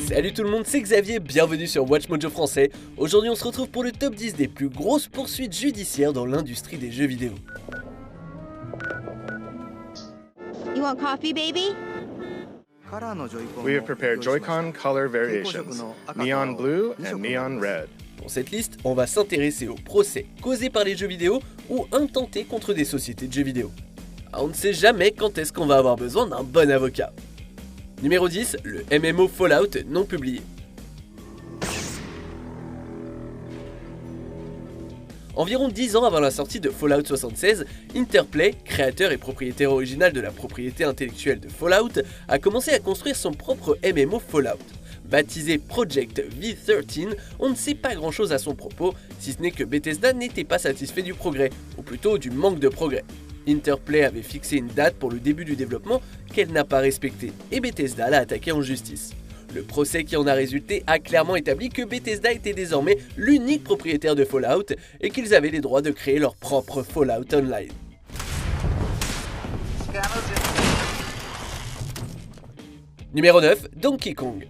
Salut tout le monde, c'est Xavier, bienvenue sur Watch Mojo français. Aujourd'hui on se retrouve pour le top 10 des plus grosses poursuites judiciaires dans l'industrie des jeux vidéo. You want coffee, baby? We have prepared Joy-Con color variations, neon blue and neon red. Dans cette liste, on va s'intéresser aux procès causés par les jeux vidéo ou intentés contre des sociétés de jeux vidéo. On ne sait jamais quand est-ce qu'on va avoir besoin d'un bon avocat. Numéro 10, le MMO Fallout non publié. Environ 10 ans avant la sortie de Fallout 76, Interplay, créateur et propriétaire original de la propriété intellectuelle de Fallout, a commencé à construire son propre MMO Fallout. Baptisé Project V13, on ne sait pas grand chose à son propos, si ce n'est que Bethesda n'était pas satisfait du progrès, ou plutôt du manque de progrès. Interplay avait fixé une date pour le début du développement qu'elle n'a pas respectée, et Bethesda l'a attaqué en justice. Le procès qui en a résulté a clairement établi que Bethesda était désormais l'unique propriétaire de Fallout et qu'ils avaient les droits de créer leur propre Fallout Online. Numéro 9, Donkey Kong.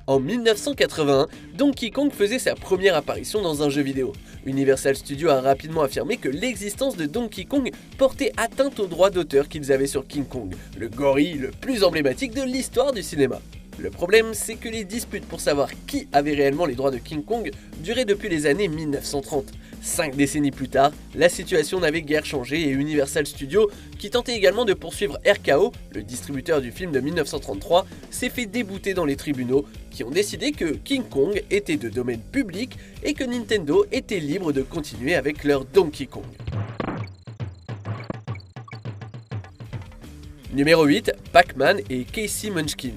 En 1981, Donkey Kong faisait sa première apparition dans un jeu vidéo. Universal Studios a rapidement affirmé que l'existence de Donkey Kong portait atteinte aux droits d'auteur qu'ils avaient sur King Kong, le gorille le plus emblématique de l'histoire du cinéma. Le problème, c'est que les disputes pour savoir qui avait réellement les droits de King Kong duraient depuis les années 1930. 5 décennies plus tard, la situation n'avait guère changé et Universal Studios, qui tentait également de poursuivre RKO, le distributeur du film de 1933, s'est fait débouter dans les tribunaux qui ont décidé que King Kong était de domaine public et que Nintendo était libre de continuer avec leur Donkey Kong. Numéro 8, Pac-Man et Casey Munchkin.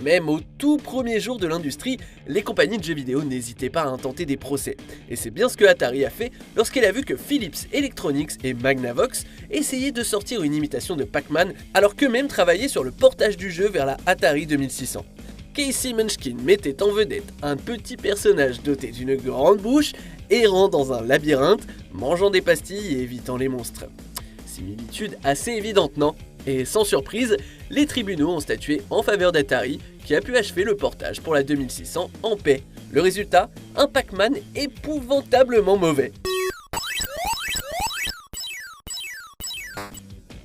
Même au tout premier jour de l'industrie, les compagnies de jeux vidéo n'hésitaient pas à intenter des procès. Et c'est bien ce que Atari a fait lorsqu'elle a vu que Philips Electronics et Magnavox essayaient de sortir une imitation de Pac-Man alors qu'eux-mêmes travaillaient sur le portage du jeu vers la Atari 2600. Casey Munchkin mettait en vedette un petit personnage doté d'une grande bouche, errant dans un labyrinthe, mangeant des pastilles et évitant les monstres. Similitude assez évidente, non ? Et sans surprise, les tribunaux ont statué en faveur d'Atari qui a pu achever le portage pour la 2600 en paix. Le résultat, un Pac-Man épouvantablement mauvais.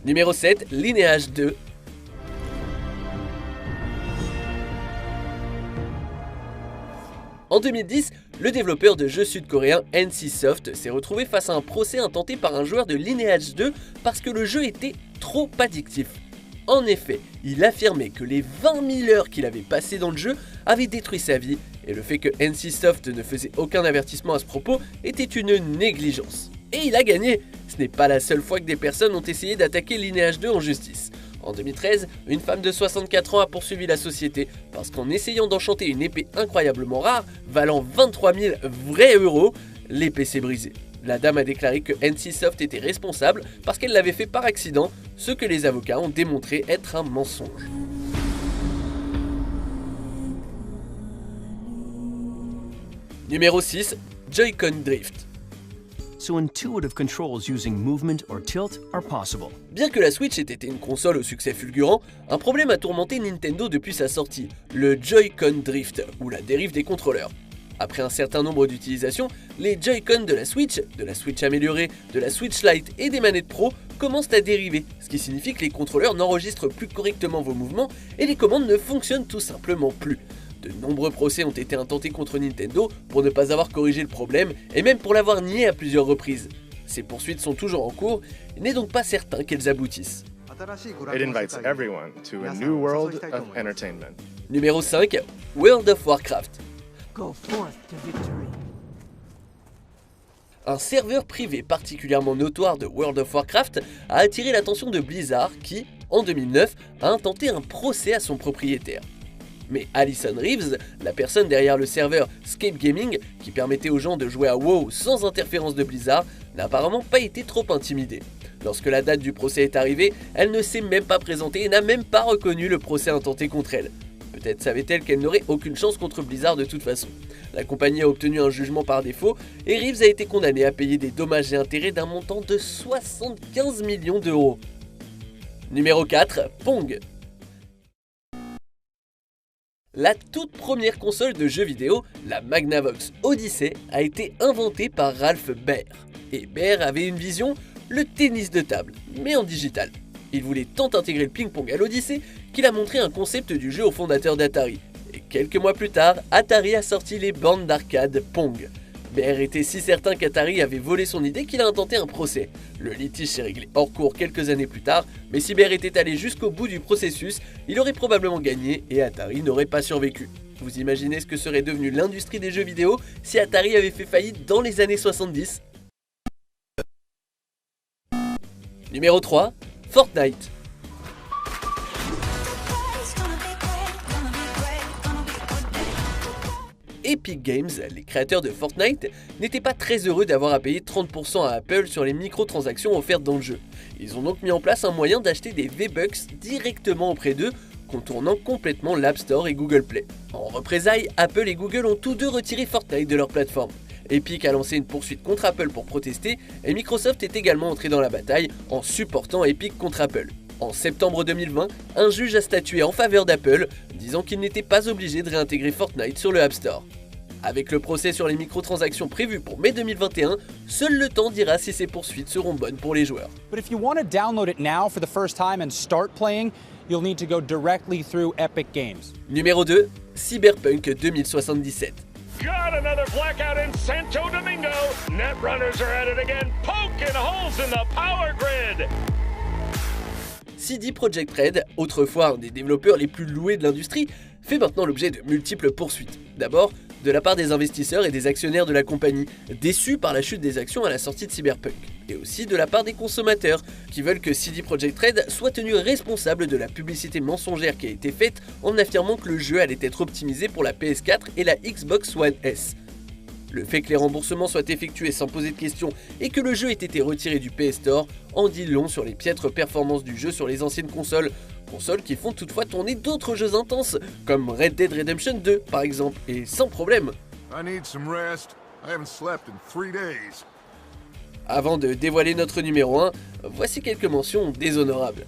Numéro 7, Lineage 2. En 2010, le développeur de jeux sud-coréen NCSoft s'est retrouvé face à un procès intenté par un joueur de Lineage 2 parce que le jeu était trop addictif. En effet, il affirmait que les 20 000 heures qu'il avait passées dans le jeu avaient détruit sa vie et le fait que NCSoft ne faisait aucun avertissement à ce propos était une négligence. Et il a gagné! Ce n'est pas la seule fois que des personnes ont essayé d'attaquer Lineage 2 en justice. En 2013, une femme de 64 ans a poursuivi la société parce qu'en essayant d'enchanter une épée incroyablement rare, valant 23 000 vrais euros, l'épée s'est brisée. La dame a déclaré que NCSoft était responsable parce qu'elle l'avait fait par accident, ce que les avocats ont démontré être un mensonge. Numéro 6, Joy-Con Drift. So intuitive controls using movement or tilt are possible. Bien que la Switch ait été une console au succès fulgurant, un problème a tourmenté Nintendo depuis sa sortie, le Joy-Con Drift, ou la dérive des contrôleurs. Après un certain nombre d'utilisations, les Joy-Con de la Switch améliorée, de la Switch Lite et des manettes Pro commencent à dériver, ce qui signifie que les contrôleurs n'enregistrent plus correctement vos mouvements et les commandes ne fonctionnent tout simplement plus. De nombreux procès ont été intentés contre Nintendo pour ne pas avoir corrigé le problème et même pour l'avoir nié à plusieurs reprises. Ces poursuites sont toujours en cours, il n'est donc pas certain qu'elles aboutissent. It invites everyone to a new world of entertainment. Numéro 5, World of Warcraft. Go forth to victory. Un serveur privé particulièrement notoire de World of Warcraft a attiré l'attention de Blizzard qui, en 2009, a intenté un procès à son propriétaire. Mais Alison Reeves, la personne derrière le serveur Scape Gaming, qui permettait aux gens de jouer à WoW sans interférence de Blizzard, n'a apparemment pas été trop intimidée. Lorsque la date du procès est arrivée, elle ne s'est même pas présentée et n'a même pas reconnu le procès intenté contre elle. Peut-être savait-elle qu'elle n'aurait aucune chance contre Blizzard de toute façon. La compagnie a obtenu un jugement par défaut et Reeves a été condamné à payer des dommages et intérêts d'un montant de 75 millions d'euros. Numéro 4, Pong. La toute première console de jeux vidéo, la Magnavox Odyssey, a été inventée par Ralph Baer. Et Baer avait une vision, le tennis de table, mais en digital. Il voulait tant intégrer le ping-pong à l'Odyssey qu'il a montré un concept du jeu au fondateur d'Atari. Et quelques mois plus tard, Atari a sorti les bornes d'arcade Pong. Baer était si certain qu'Atari avait volé son idée qu'il a intenté un procès. Le litige s'est réglé hors cours quelques années plus tard, mais si Baer était allé jusqu'au bout du processus, il aurait probablement gagné et Atari n'aurait pas survécu. Vous imaginez ce que serait devenue l'industrie des jeux vidéo si Atari avait fait faillite dans les années 70 ? Numéro 3, Fortnite. Epic Games, les créateurs de Fortnite, n'étaient pas très heureux d'avoir à payer 30% à Apple sur les microtransactions offertes dans le jeu. Ils ont donc mis en place un moyen d'acheter des V-Bucks directement auprès d'eux, contournant complètement l'App Store et Google Play. En représailles, Apple et Google ont tous deux retiré Fortnite de leur plateforme. Epic a lancé une poursuite contre Apple pour protester, et Microsoft est également entré dans la bataille en supportant Epic contre Apple. En septembre 2020, un juge a statué en faveur d'Apple, disant qu'il n'était pas obligé de réintégrer Fortnite sur le App Store. Avec le procès sur les microtransactions prévu pour mai 2021, seul le temps dira si ces poursuites seront bonnes pour les joueurs. But if you want to download it now for the first time and start playing, you'll need to go directly through Epic Games. Numéro 2, Cyberpunk 2077. Got another blackout in Santo Domingo. Netrunners are at it again, poking holes in the power grid. CD Projekt Red, autrefois un des développeurs les plus loués de l'industrie, fait maintenant l'objet de multiples poursuites. D'abord, de la part des investisseurs et des actionnaires de la compagnie, déçus par la chute des actions à la sortie de Cyberpunk. Et aussi de la part des consommateurs, qui veulent que CD Projekt Red soit tenu responsable de la publicité mensongère qui a été faite en affirmant que le jeu allait être optimisé pour la PS4 et la Xbox One S. Le fait que les remboursements soient effectués sans poser de questions et que le jeu ait été retiré du PS Store en dit long sur les piètres performances du jeu sur les anciennes consoles qui font toutefois tourner d'autres jeux intenses, comme Red Dead Redemption 2 par exemple, et sans problème. Avant de dévoiler notre numéro 1, voici quelques mentions déshonorables.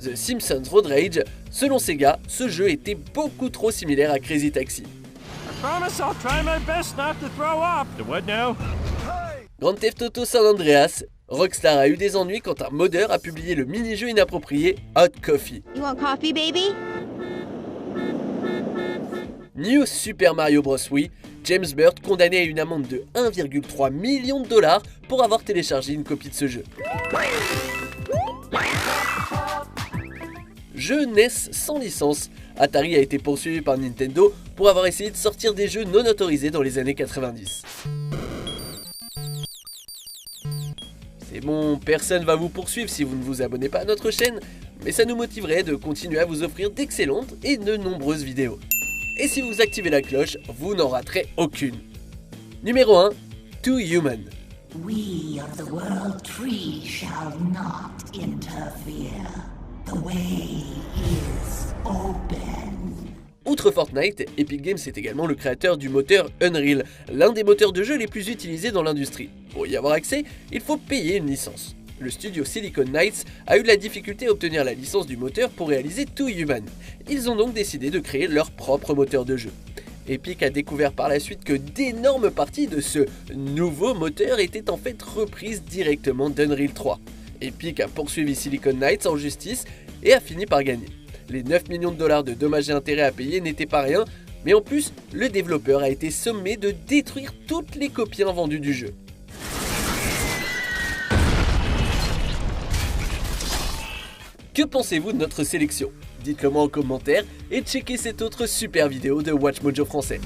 The Simpsons Road Rage, selon Sega, ce jeu était beaucoup trop similaire à Crazy Taxi. Grand Theft Auto San Andreas, Rockstar a eu des ennuis quand un modeur a publié le mini-jeu inapproprié Hot Coffee. You want coffee, baby? New Super Mario Bros. Wii, James Burt condamné à une amende de 1,3 million de dollars pour avoir téléchargé une copie de ce jeu. Jeu NES sans licence, Atari a été poursuivi par Nintendo pour avoir essayé de sortir des jeux non autorisés dans les années 90. C'est bon, personne va vous poursuivre si vous ne vous abonnez pas à notre chaîne, mais ça nous motiverait de continuer à vous offrir d'excellentes et de nombreuses vidéos. Et si vous activez la cloche, vous n'en raterez aucune. Numéro 1, Too Human. We of the World Tree shall not interfere. The way is open. Outre Fortnite, Epic Games est également le créateur du moteur Unreal, l'un des moteurs de jeu les plus utilisés dans l'industrie. Pour y avoir accès, il faut payer une licence. Le studio Silicon Knights a eu de la difficulté à obtenir la licence du moteur pour réaliser Too Human. Ils ont donc décidé de créer leur propre moteur de jeu. Epic a découvert par la suite que d'énormes parties de ce nouveau moteur étaient en fait reprises directement d'Unreal 3. Epic a poursuivi Silicon Knights en justice et a fini par gagner. Les 9 millions de dollars de dommages et intérêts à payer n'étaient pas rien, mais en plus, le développeur a été sommé de détruire toutes les copies invendues du jeu. Que pensez-vous de notre sélection ? Dites-le moi en commentaire et checkez cette autre super vidéo de WatchMojo français.